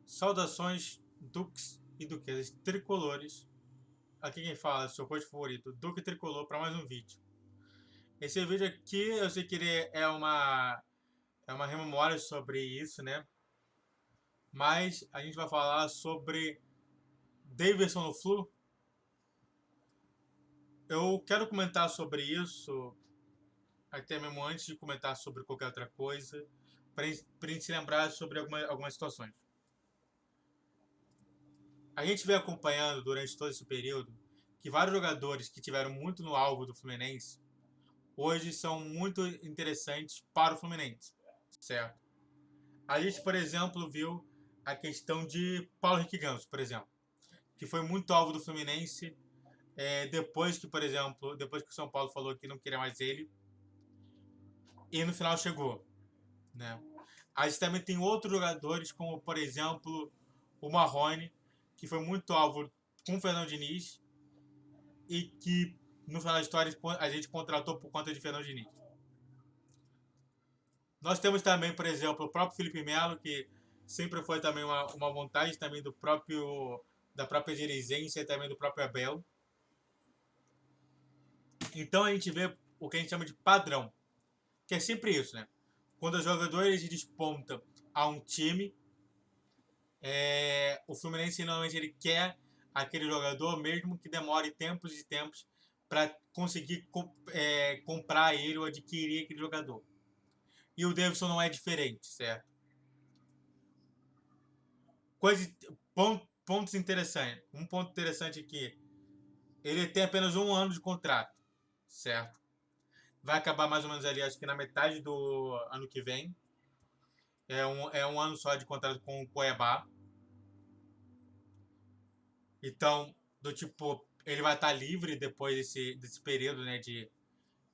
Saudações, Dukes e Duquesas tricolores. Aqui quem fala é o seu coach favorito, Duque Tricolor, para mais um vídeo. Esse vídeo aqui eu sei que ele é uma rememória sobre isso, né? Mas a gente vai falar sobre Davidson no Flu. Eu quero comentar sobre isso, até mesmo antes de comentar sobre qualquer outra coisa, para a gente se lembrar sobre algumas situações. A gente vem acompanhando durante todo esse período que vários jogadores que tiveram muito no alvo do Fluminense hoje são muito interessantes para o Fluminense, certo? A gente, por exemplo, viu a questão de Paulo Henrique Ganso, por exemplo, que foi muito alvo do Fluminense depois que, por exemplo, depois que o São Paulo falou que não queria mais ele e no final chegou, né? A gente também tem outros jogadores, como por exemplo o Marrone, que foi muito alvo com o Fernando Diniz e que no final da história a gente contratou por conta de Fernando Diniz. Nós temos também, por exemplo, o próprio Felipe Melo, que sempre foi também uma vontade também da própria dirigência e também do próprio Abel. Então a gente vê o que a gente chama de padrão, que é sempre isso, né? Quando os jogadores despontam a um time, o Fluminense normalmente ele quer aquele jogador, mesmo que demore tempos e tempos para conseguir comprar ele ou adquirir aquele jogador. E o Davidson não é diferente, certo? Pontos interessantes. Um ponto interessante aqui. Ele tem apenas um ano de contrato, certo? Vai acabar mais ou menos ali, acho que na metade do ano que vem. É um ano só de contrato com o Cuiabá. Então, do tipo, ele vai estar livre depois desse período, né,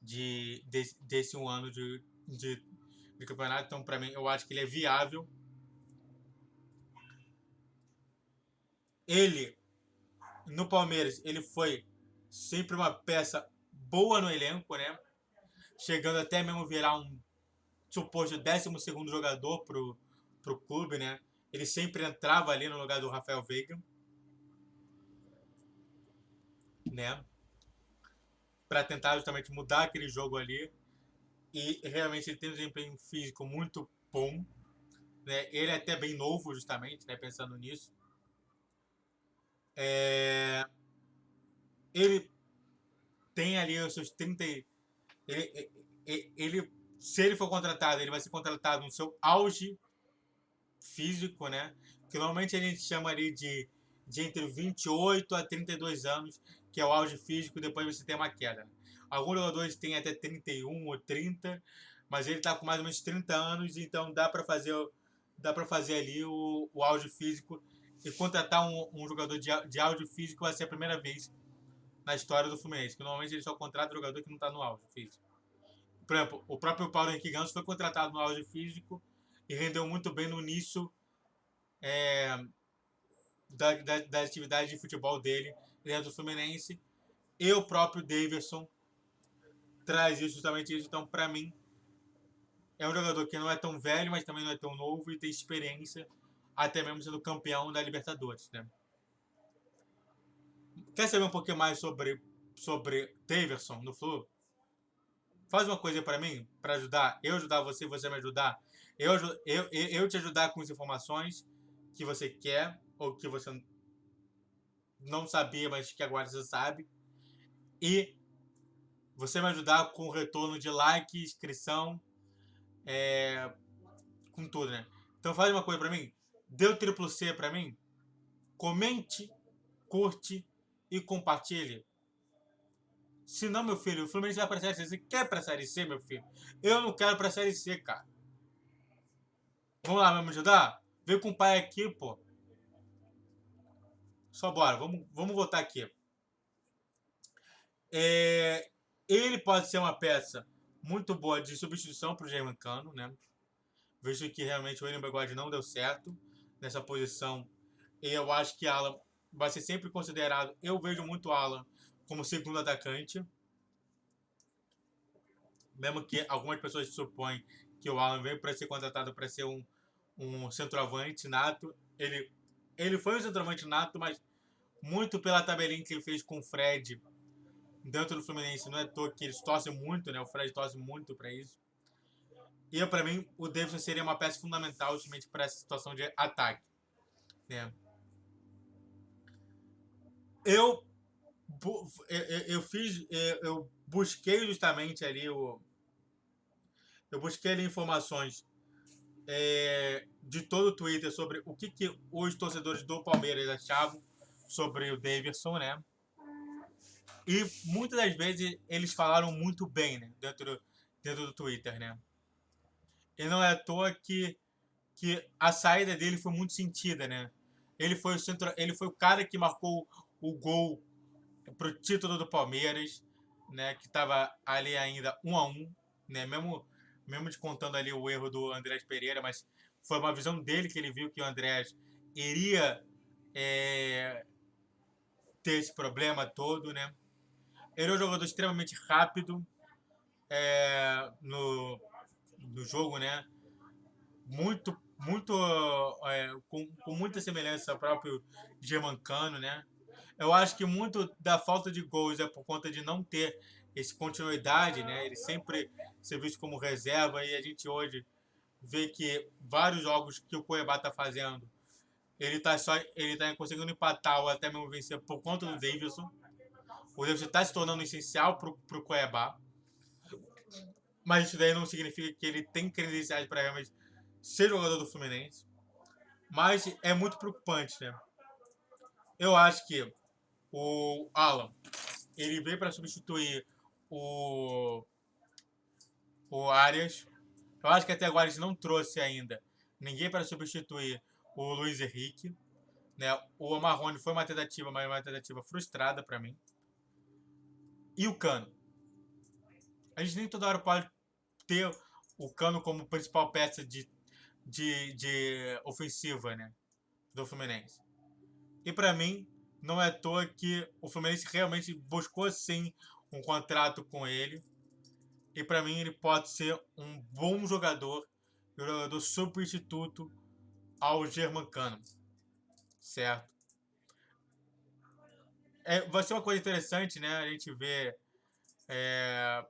desse um ano de campeonato. Então, para mim, eu acho que ele é viável. Ele, no Palmeiras, ele foi sempre uma peça boa no elenco, né? Chegando até mesmo virar um suposto 12º jogador pro clube, né? Ele sempre entrava ali no lugar do Rafael Veiga, né? Para tentar justamente mudar aquele jogo ali. E realmente ele tem um desempenho físico muito bom, né? Ele é até bem novo, justamente, né? Pensando nisso. Ele tem ali os seus 30. Se ele for contratado, ele vai ser contratado no seu auge físico, né? Que normalmente a gente chama ali de entre 28 a 32 anos, que é o auge físico, e depois você tem uma queda. Alguns jogadores têm até 31 ou 30, mas ele está com mais ou menos 30 anos, então dá para fazer ali o auge físico e contratar um jogador de auge físico vai ser a primeira vez na história do Fluminense, que normalmente ele só contrata jogador que não está no auge físico. Por exemplo, o próprio Paulo Henrique Ganso foi contratado no auge físico e rendeu muito bem no início da atividade de futebol dele dentro do Fluminense. E o próprio Davidson traz isso, justamente isso. Então, para mim, é um jogador que não é tão velho, mas também não é tão novo e tem experiência, até mesmo sendo campeão da Libertadores, né? Quer saber um pouquinho mais sobre Davidson no Flu? Faz uma coisa para mim, para ajudar você, você me ajudar. Eu te ajudar com as informações que você quer ou que você não sabia, mas que agora você sabe. E você me ajudar com o retorno de like, inscrição, com tudo, né? Então faz uma coisa pra mim. Dê o triplo C pra mim. Comente, curte e compartilhe. Se não, meu filho, o Fluminense vai pra Série C. Você quer pra Série C, meu filho? Eu não quero pra Série C, cara. Vamos lá, vai me ajudar? Vem com o pai aqui, pô. Só bora, vamos votar aqui. Ele pode ser uma peça muito boa de substituição pro Germancano, né? Visto que realmente o William Bigode não deu certo nessa posição. E eu acho que Alan vai ser sempre considerado. Eu vejo muito Alan como segundo atacante. Mesmo que algumas pessoas supõem que o Alan veio para ser contratado para ser um centroavante nato. Ele, ele foi um centroavante nato, mas muito pela tabelinha que ele fez com o Fred dentro do Fluminense. Não é à toa que eles torcem muito, né? O Fred torce muito para isso. E para mim, o Davidson seria uma peça fundamental justamente para essa situação de ataque, né? Eu, eu busquei justamente ali eu busquei ali informações de todo o Twitter sobre o que os torcedores do Palmeiras achavam sobre o Davidson, né? E muitas das vezes eles falaram muito bem, né? Dentro do Twitter, né? E não é à toa que a saída dele foi muito sentida, né? Ele foi o cara que marcou o gol pro título do Palmeiras, né? Que estava ali ainda 1-1, né? Mesmo descontando ali o erro do Andrés Pereira, mas foi uma visão dele que ele viu que o Andrés iria é, ter esse problema todo, né? Ele é um jogador extremamente rápido no jogo, né? Muito com muita semelhança ao próprio Germancano, né? Eu acho que muito da falta de gols é por conta de não ter essa continuidade, né? Ele sempre ser visto como reserva e a gente hoje vê que vários jogos que o Cuiabá está fazendo, ele tá conseguindo empatar ou até mesmo vencer por conta do Davidson. O Davidson está se tornando essencial para o Cuiabá, mas isso daí não significa que ele tem credenciais para realmente ser jogador do Fluminense. Mas é muito preocupante, né? Eu acho que o Alan, ele veio para substituir o, o Arias. Eu acho que até agora eles não trouxe ainda ninguém para substituir o Luiz Henrique. Né? O Marrone foi uma tentativa, mas uma tentativa frustrada para mim. E o Cano. A gente nem toda hora pode ter o Cano como principal peça de ofensiva, né? Do Fluminense. E para mim, não é à toa que o Fluminense realmente buscou sim um contrato com ele. E para mim ele pode ser um bom jogador, um jogador substituto ao Germancano, certo? Vai ser uma coisa interessante, né? A gente vê é,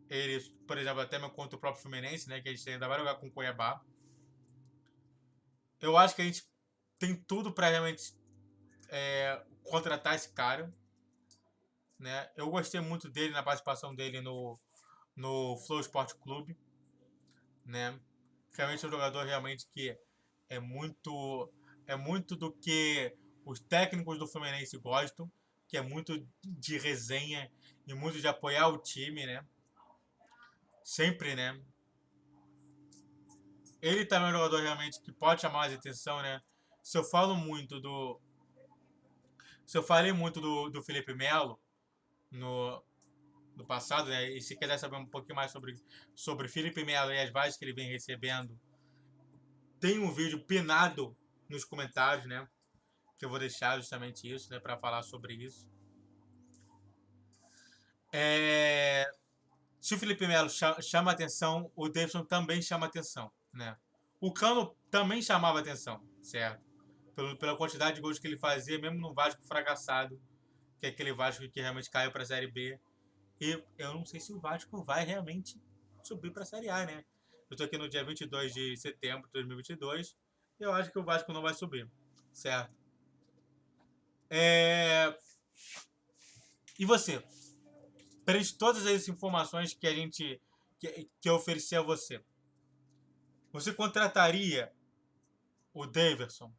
ele, por exemplo, até mesmo contra o próprio Fluminense, né? Que a gente ainda vai jogar com o Cuiabá. Eu acho que a gente tem tudo para realmente contratar esse cara, né? Eu gostei muito dele na participação dele no Flow Sport Clube, né? Realmente é um jogador realmente que é muito é muito do que os técnicos do Fluminense gostam, que é muito de resenha e muito de apoiar o time, né? Sempre, né? Ele também é um jogador realmente que pode chamar mais atenção, né? Se eu falo muito do se eu falei muito do Felipe Melo no, no passado, né? E se quiser saber um pouquinho mais sobre Felipe Melo e as vagas que ele vem recebendo, tem um vídeo pinado nos comentários, né? Que eu vou deixar justamente isso, né? Para falar sobre isso. Se o Felipe Melo chama atenção, o Davidson também chama atenção, né? O Cano também chamava atenção, certo? Pela quantidade de gols que ele fazia, mesmo no Vasco fracassado, que é aquele Vasco que realmente caiu para a Série B. E eu não sei se o Vasco vai realmente subir para a Série A, né? Eu tô aqui no dia 22 de setembro de 2022 e eu acho que o Vasco não vai subir, certo? E você? Perante todas as informações que que eu ofereci a você, você contrataria o Davidson?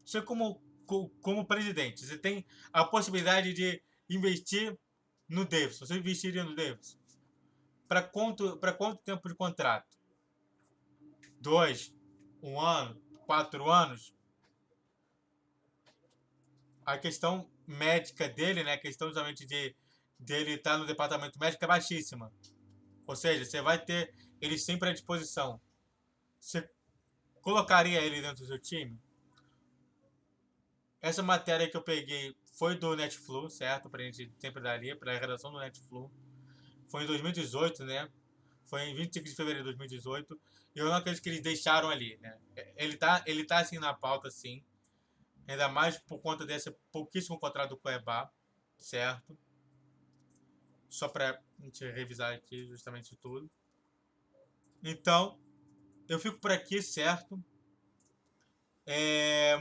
Você como presidente, você tem a possibilidade de investir no Davidson. Você investiria no Davidson? Para quanto tempo de contrato? 2, 1 ano, 4 anos? A questão médica dele, né? A questão justamente dele estar no departamento médico é baixíssima. Ou seja, você vai ter ele sempre à disposição. Você colocaria ele dentro do seu time? Essa matéria que eu peguei foi do Netflu, certo? Pra gente sempre dar ali, pra redação do Netflu. Foi em 2018, né? Foi em 25 de fevereiro de 2018. eu não acredito que eles deixaram ali, né? Ele tá assim na pauta, sim. Ainda mais por conta desse pouquíssimo contrato do Cuiabá, certo? Só para a gente revisar aqui justamente tudo. Então, eu fico por aqui, certo?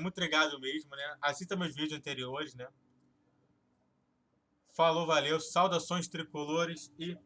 Muito obrigado mesmo, né? Assista meus vídeos anteriores, né? Falou, valeu, saudações tricolores e